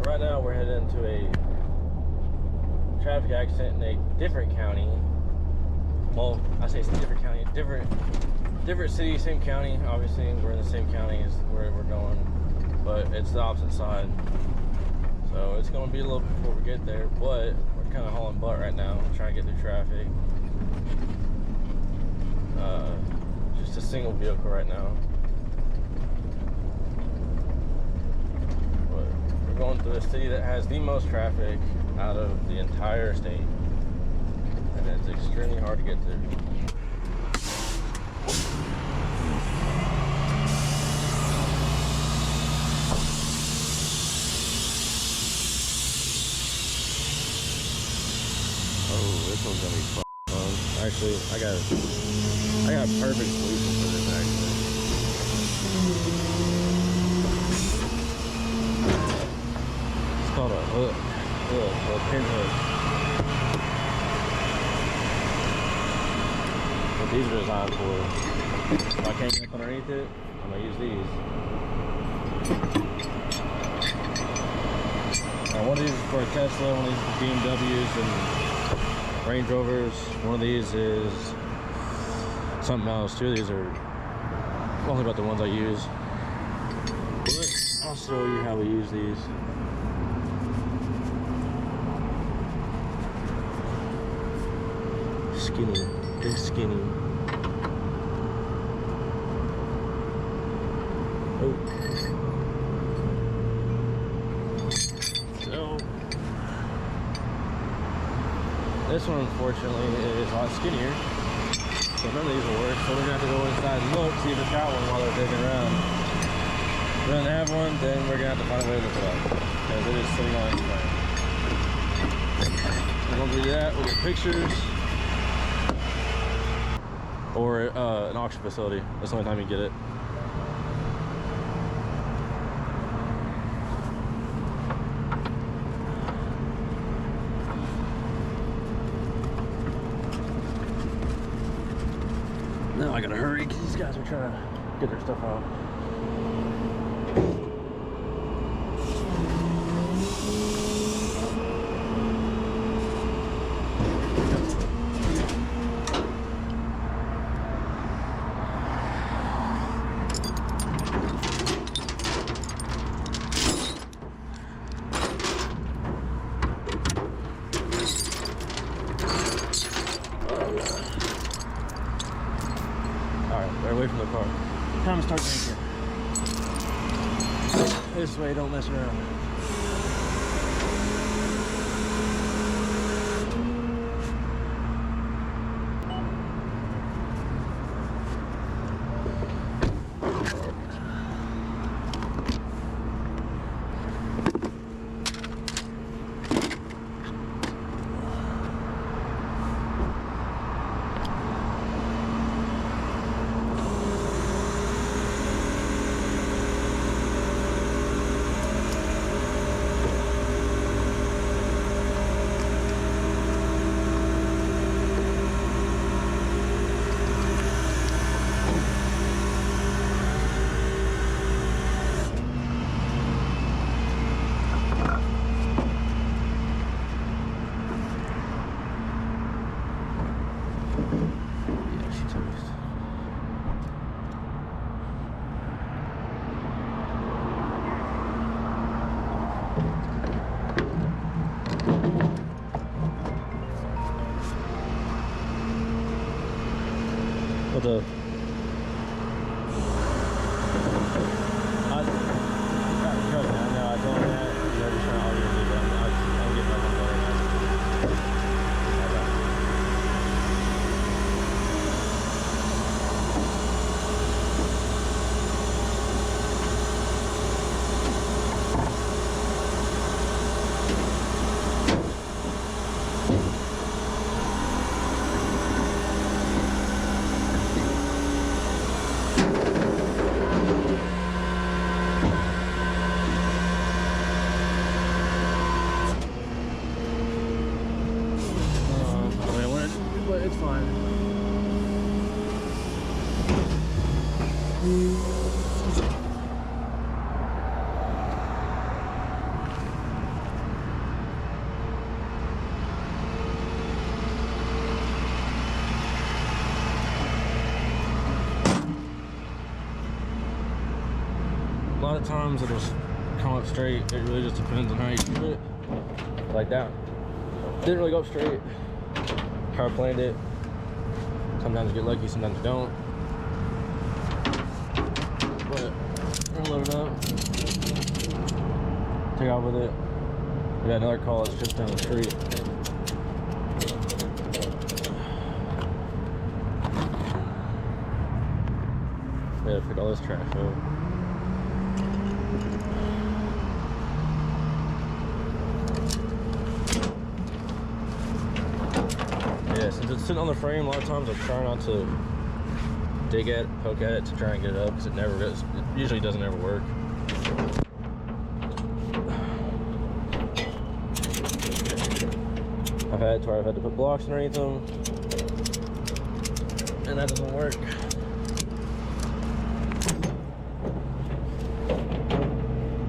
Right now we're heading to a traffic accident in a different county. Well, I say it's a different county, different city, same county. Obviously, we're in the same county as where we're going, but it's the opposite side. So it's going to be a little before we get there, but we're kind of hauling butt right now, trying to get through traffic. Just a single vehicle right now. But we're going through a city that has the most traffic out of the entire state, and it's extremely hard to get through. This one's gonna be fun. Actually, I got a perfect solution for this accident. It's called a hook, a pin hook. What these are designed for. If I can't get up underneath it, I'm gonna use these. Now, one of these is for a Tesla, one of these is for BMWs and Range Rovers. One of these is something else. Two of these are only about the ones I use. But I'll show you how we use these. Skinny, big skinny. Oh. This one, unfortunately, is a lot skinnier, so none of these will work. So we're gonna have to go inside and look, see if it's got one while they're digging around. If it doesn't have one, then we're gonna have to find a way to look it up, because it is sitting on its frame. We're gonna do that. We'll get pictures, or an auction facility. That's the only time you get it. Now I gotta hurry because these guys are trying to get their stuff out. Away from the car. Time to start drinking. This way, don't mess around. What the? of times it'll come up straight. It really just depends on how you do it. Like that. Didn't really go up straight. Power planed it. Sometimes you get lucky, sometimes you don't. But we're gonna load it up. Take off with it. We got another call that's just down the street. We gotta pick all this trash up. Yeah, since it's sitting on the frame, a lot of times I try not to dig at it, poke at it to try and get it up, because it never goes. It usually doesn't ever work. I've had to where I've had to put blocks underneath them, and that doesn't work.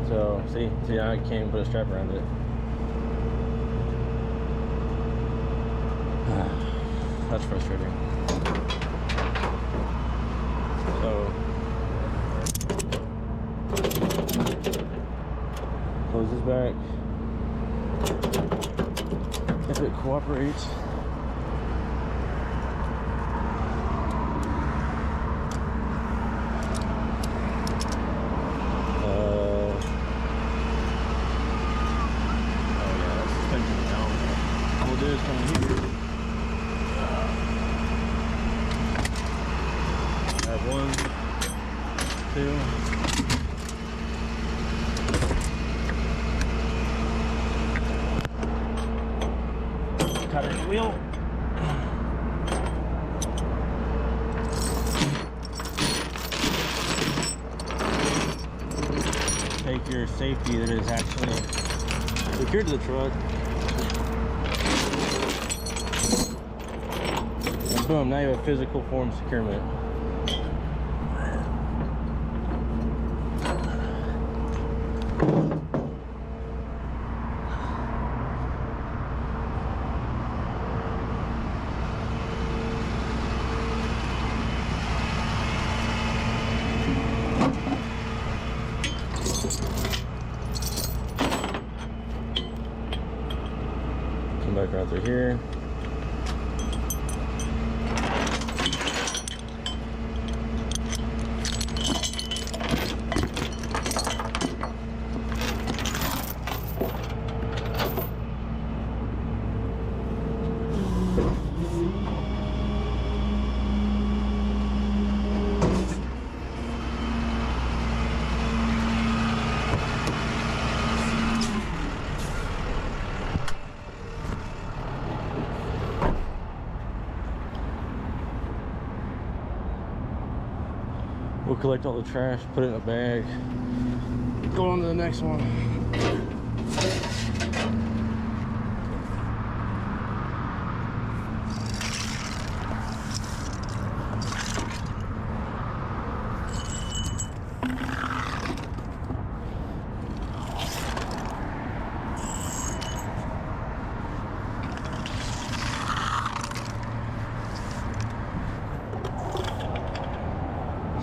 So see, I can't even put a strap around it. That's frustrating. So close this back. If it cooperates. Cut it wheel. Take your safety that is actually secured to the truck. And boom, now you have a physical form securement. Come back around through here. We'll collect all the trash, put it in a bag, go on to the next one.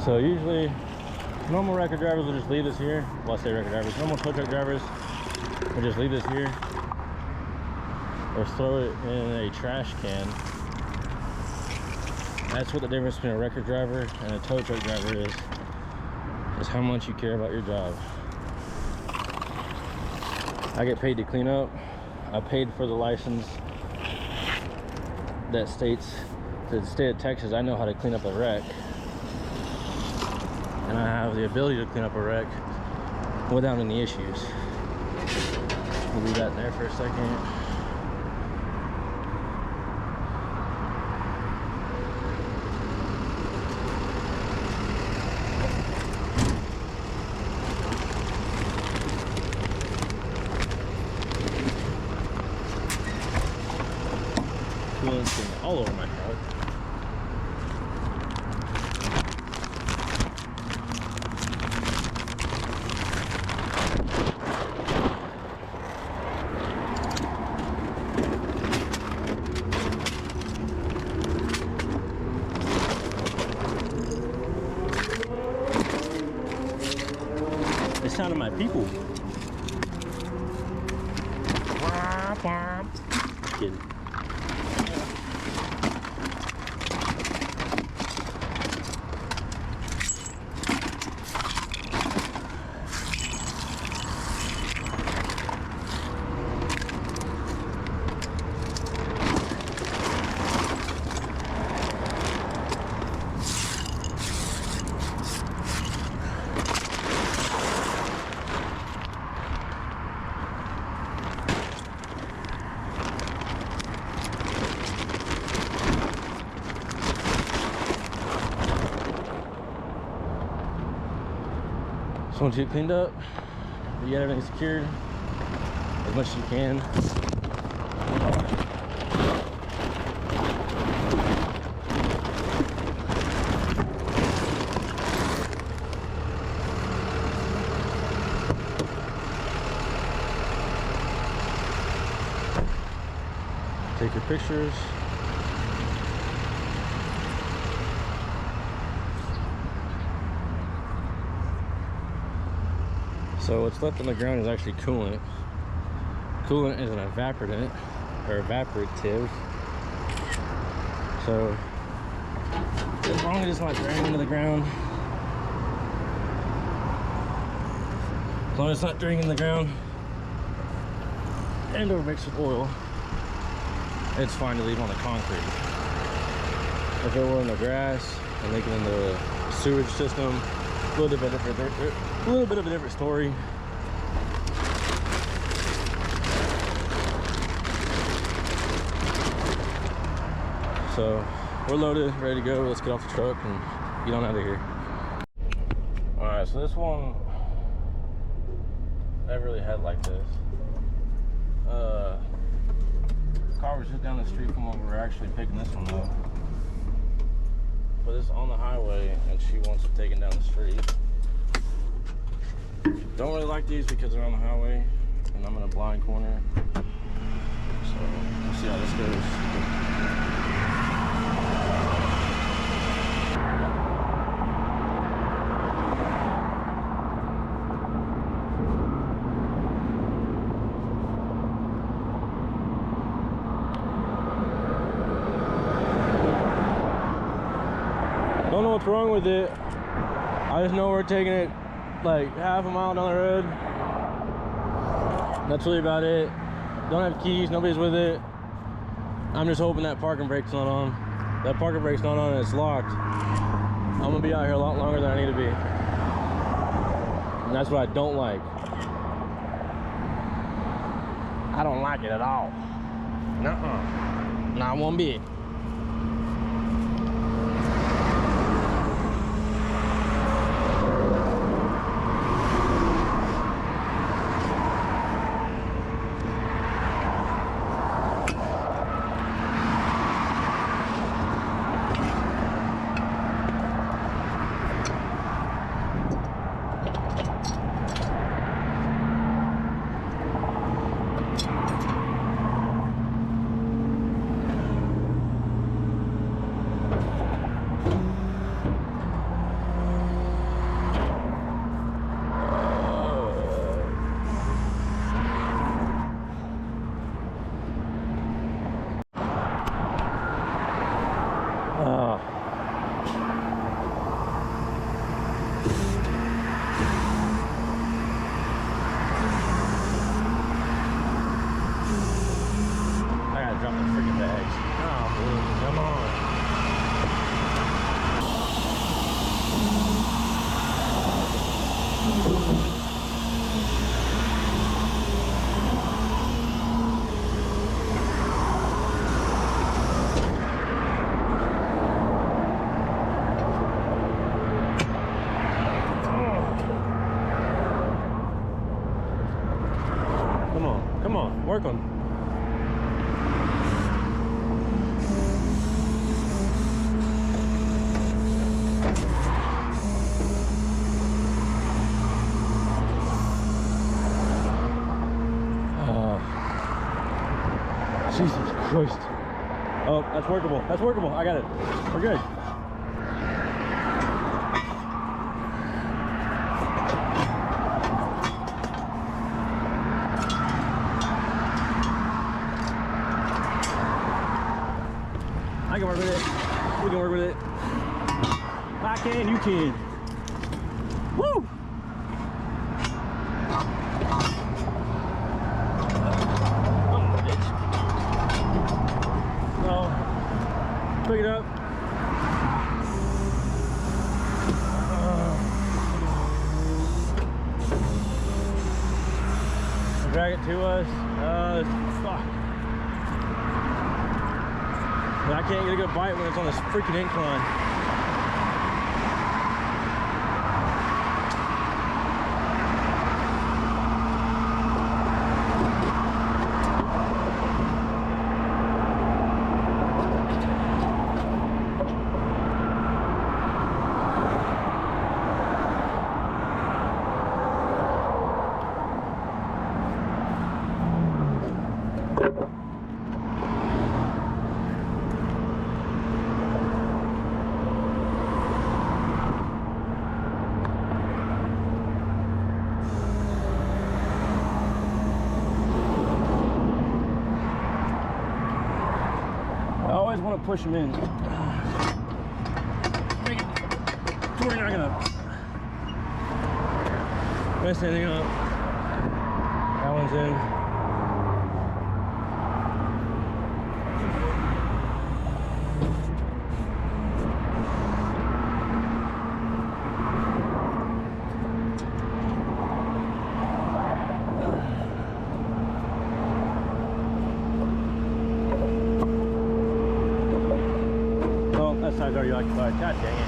So usually, normal record drivers will just leave this here. Well, I say record drivers. Normal tow truck drivers will just leave this here, or throw it in a trash can. That's what the difference between a record driver and a tow truck driver is how much you care about your job. I get paid to clean up. I paid for the license that states to the state of Texas I know how to clean up a wreck. And I have the ability to clean up a wreck without any issues. We'll leave that in there for a second. Coolant's getting all over my truck. people. Kidding. So once you get cleaned up, you get everything secured as much as you can. Take your pictures. So what's left on the ground is actually coolant. Coolant is an evaporant, or evaporative. So as long as it's not draining into the ground, as long as it's not draining in the ground and or mixed with oil, it's fine to leave on the concrete. If it were in the grass and leaking in the sewage system, a little bit of a different story. So we're loaded, ready to go. Let's get off the truck and get on out of here. All right, so this one never really had like this. Car was just down the street from where we were actually picking this one up. But it's on the highway and she wants it taken down the street. Don't really like these because they're on the highway and I'm in a blind corner. So we'll see how this goes. Don't know what's wrong with it. I just know we're taking it like half a mile down the road. That's really about it. Don't have keys, nobody's with it. I'm just hoping that parking brake's not on. That parking brake's not on and it's locked. I'm gonna be out here a lot longer than I need to be. And that's what I don't like. I don't like it at all. Nuh-uh. Not one bit. Come on, work on. Jesus Christ. Oh, that's workable. That's workable. I got it. We're good. can, you can. Woo! Pick it up. Drag it to us. Fuck. But I can't get a good bite when it's on this freaking incline. I always want to push them in. We're not gonna mess anything up. That one's in. That side's already occupied. God dang it.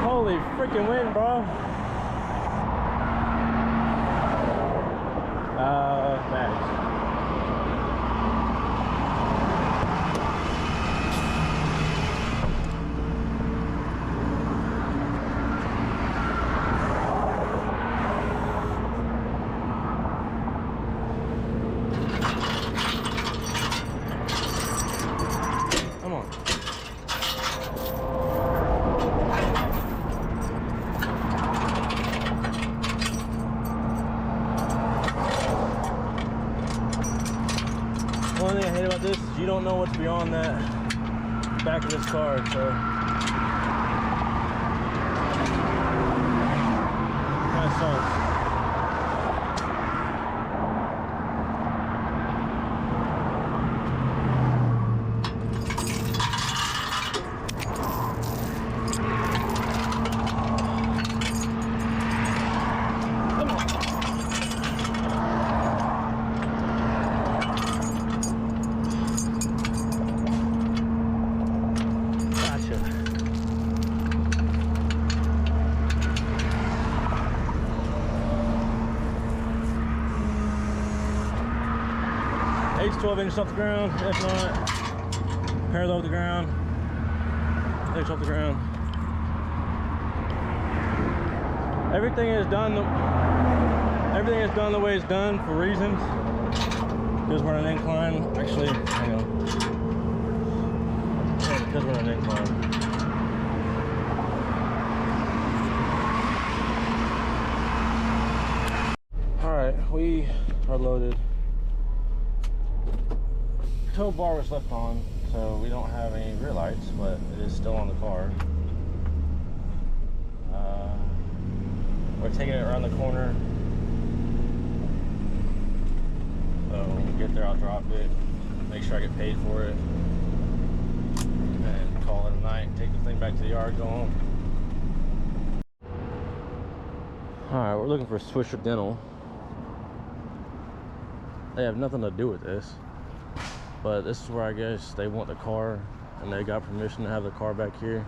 Holy freaking wind, bro. Bags. Come on. One thing I hate about this is you don't know what's beyond that back of this car, so kind of sucks. Eight's 12 inches off the ground. If not, parallel with the ground. Inch off the ground. Everything is done. Everything is done the way it's done for reasons. Because we're on an incline. Actually, hang on. Yeah, because we're on an incline. All right, we are loaded. Tow bar was left on, so we don't have any rear lights, but it is still on the car. We're taking it around the corner. So when we get there, I'll drop it, make sure I get paid for it, and call it a night. Take the thing back to the yard, go home. All right, we're looking for Swisher Dental. They have nothing to do with this. But this is where I guess they want the car, and they got permission to have the car back here.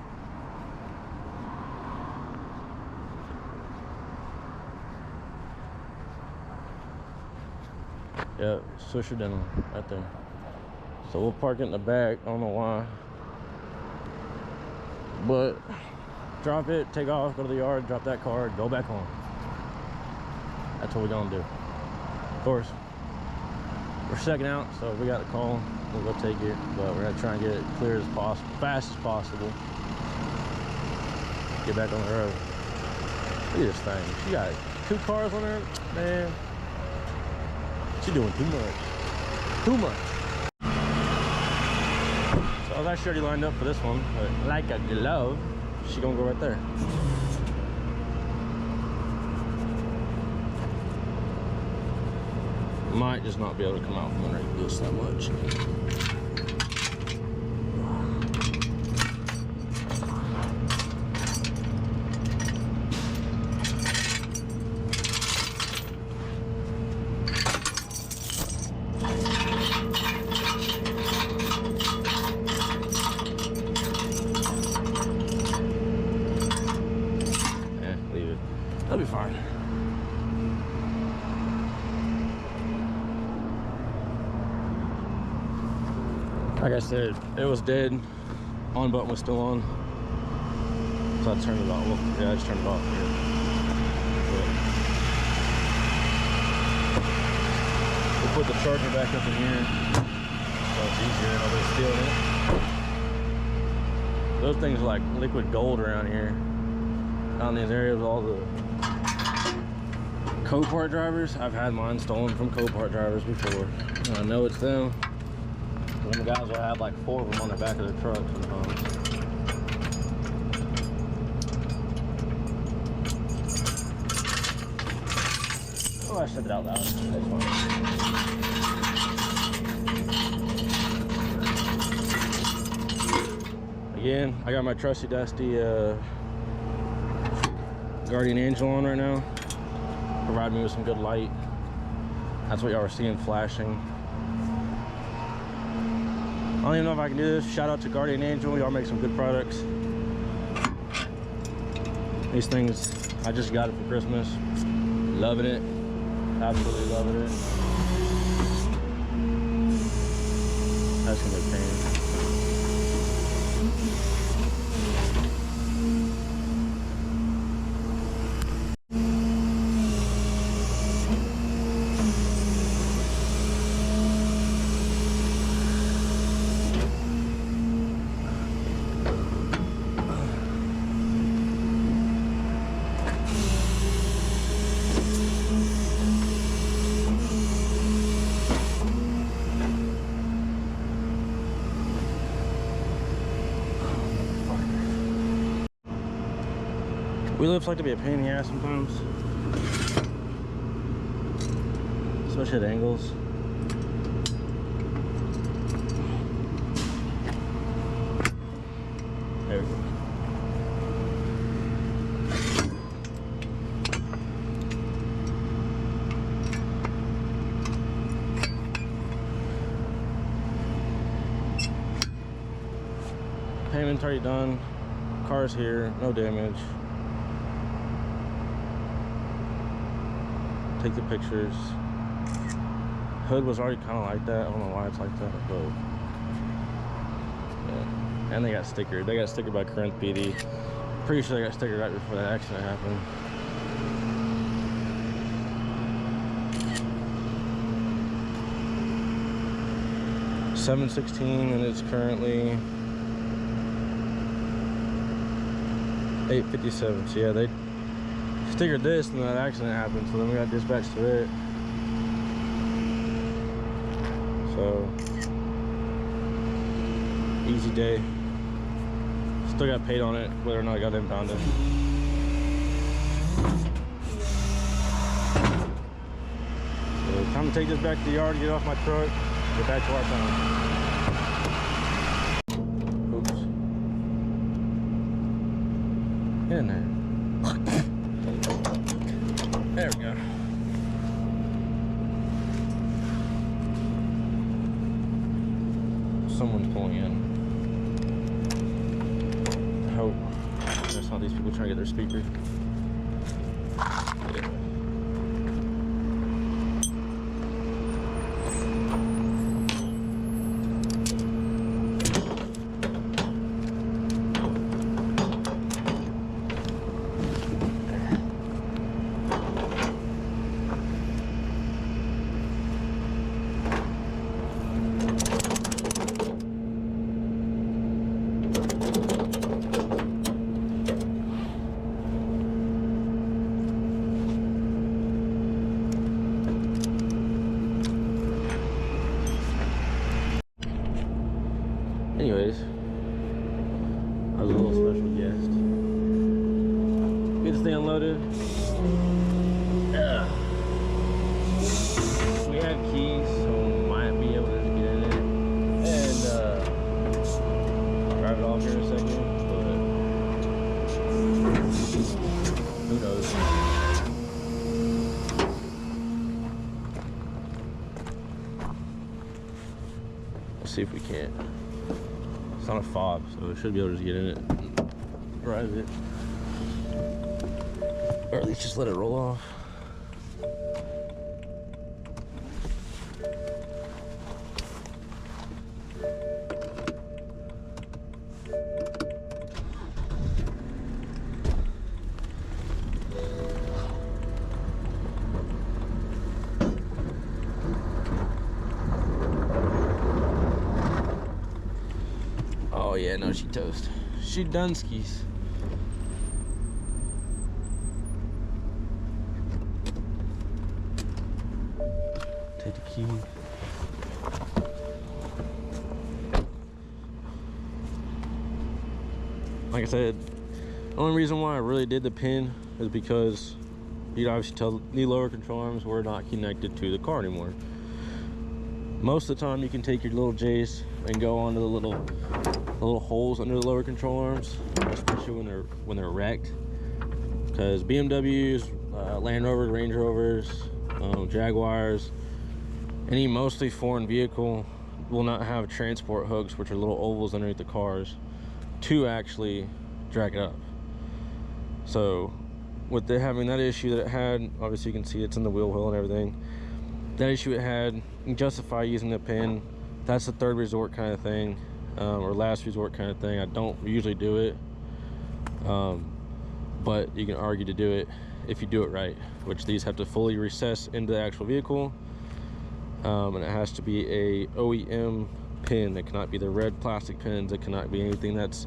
Yep, Swisher Dental right there. So we'll park it in the back. I don't know why. But drop it, take off, go to the yard, drop that car, go back home. That's what we're gonna do. Of course, we're second out, so we got the call. We'll go take it, but we're gonna try and get it clear as possible, fast as possible. Get back on the road. Look at this thing. She got 2 cars on her, man. She doing too much. Too much. So I was actually already lined up for this one, but like a glove, she gonna go right there. Might just not be able to come out from underneath this that much. Leave it. That'll be fine. Like I said, it was dead. On button was still on. So I turned it off. Well, yeah, I just turned it off here. We'll put the charger back up in here. So it's easier, nobody's stealing it. Those things are like liquid gold around here. Down these areas, all the Copart drivers. I've had mine stolen from Copart drivers before. And I know it's them. And the guys will have like 4 of them on the back of their truck sometimes. Oh, I said it out loud. That's fine. Again, I got my trusty dusty Guardian Angel on right now. Provide me with some good light. That's what y'all are seeing flashing. I don't even know if I can do this. Shout out to Guardian Angel. Y'all make some good products. These things, I just got it for Christmas. Loving it. Absolutely loving it. That's gonna be a pain. Wheel lifts like to be a pain in the ass sometimes, especially at angles. There we go. Payment's already done. Car's here, no damage. Take the pictures. Hood was already kind of like that. I don't know why it's like that, but yeah. And they got stickered. They got stickered by Corinth PD. Pretty sure they got stickered right before that accident happened. $716 and it's currently $857. So yeah, they stickered this and that accident happened, so then we got dispatched to it. So easy day. Still got paid on it, whether or not I got impounded. So time to take this back to the yard, get off my truck, get back to our town. Oops. Get in there. There we go. Someone's pulling in. I hope that's not these people trying to get their speaker. Yeah. Anyways, I was a little special guest. Get this thing unloaded. We have keys, so we might be able to just get in it and drive it off here in a second, but who knows. Let's see if we can't. It's on a fob, so we should be able to just get in it and drive it. Or at least just let it roll off. Oh yeah, no, she toast. She done skis. Take the key. Like I said, the only reason why I really did the pin is because you'd obviously tell the lower control arms were not connected to the car anymore. Most of the time you can take your little J's and go onto the little holes under the lower control arms, especially when they're wrecked. Because BMWs, Land Rovers, Range Rovers, Jaguars, any mostly foreign vehicle will not have transport hooks, which are little ovals underneath the cars, to actually drag it up. So with it having that issue that it had, obviously you can see it's in the wheel well and everything, that issue it had, you can justify using the pin. That's the third resort kind of thing, or last resort kind of thing. I don't usually do it, but you can argue to do it if you do it right, which these have to fully recess into the actual vehicle, and it has to be a OEM pin. It cannot be the red plastic pins. It cannot be anything that's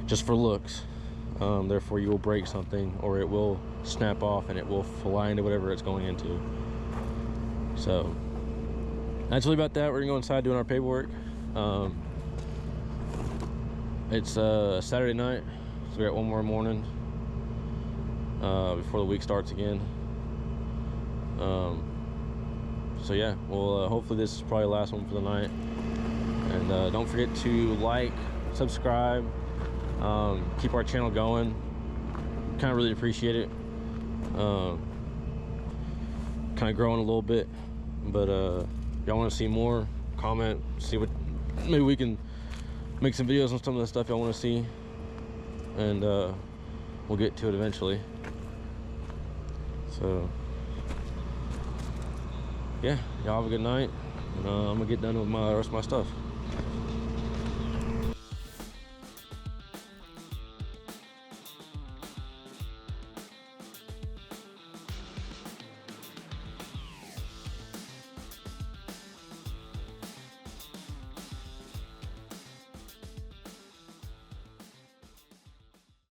just for looks. Therefore you will break something, or it will snap off and it will fly into whatever it's going into. So that's really about that. We're gonna go inside doing our paperwork. It's Saturday night, so we got one more morning before the week starts again. So yeah, well, hopefully this is probably the last one for the night. And don't forget to like, subscribe, keep our channel going. Kind of really appreciate it. Kind of growing a little bit, but y'all want to see more, comment, see what, maybe we can make some videos on some of the stuff y'all want to see, and we'll get to it eventually. So yeah, y'all have a good night, and I'm gonna get done with the rest of my stuff.